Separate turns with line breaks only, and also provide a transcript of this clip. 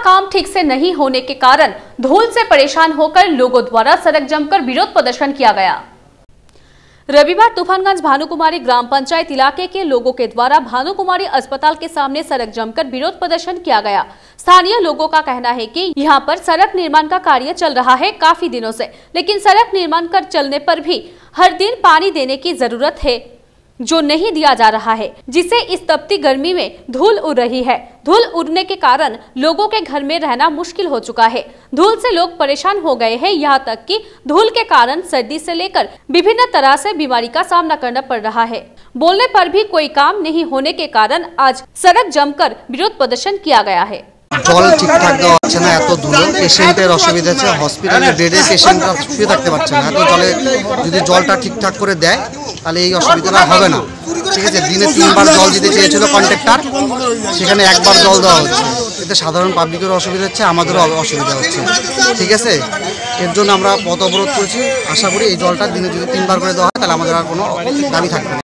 काम ठीक से नहीं होने के कारण धूल से परेशान होकर लोगों द्वारा सड़क जमकर विरोध प्रदर्शन किया गया। रविवार तूफानगंज भानुकुमारी ग्राम पंचायत इलाके के लोगों के द्वारा भानुकुमारी अस्पताल के सामने सड़क जमकर विरोध प्रदर्शन किया गया। स्थानीय लोगों का कहना है कि यहां पर सड़क निर्माण का कार्य चल रहा है काफी दिनों से, लेकिन सड़क निर्माण कर चलने पर भी हर दिन पानी देने की जरूरत है जो नहीं दिया जा रहा है, जिससे इस तपती गर्मी में धूल उड़ रही है। धूल उड़ने के कारण लोगों के घर में रहना मुश्किल हो चुका है। धूल से लोग परेशान हो गए हैं, यहाँ तक कि धूल के कारण सर्दी से लेकर विभिन्न तरह से बीमारी का सामना करना पड़ रहा है। बोलने पर भी कोई काम नहीं होने के कारण आज सड़क जमकर विरोध प्रदर्शन किया गया है।
জল ঠিকঠাক দেওয়া হচ্ছে না, এত ধুলো, পেশেন্টের অসুবিধা আছে, হসপিটালে বেডে পেশেন্টরা শুয়ে থাকতে পারছে না। এত জলে যদি জলটা ঠিকঠাক করে দেয় তাহলে এই অসুবিধাটা হবে না। ঠিক আছে, দিনে 3 বার জল দিতে চেয়েছিল কন্ট্রাক্টর, সেখানে 1 বার জল দেওয়া হচ্ছে। এতে সাধারণ পাবলিকের অসুবিধা হচ্ছে, আমাদেরও অসুবিধা হচ্ছে। ঠিক আছে, এর জন্য আমরা পথ অবরোধ করেছি। আশা করি এই জলটা দিনে যদি 3 বার করে দেওয়া হয় তাহলে আমাদের আর কোনো দাবি থাকবে না।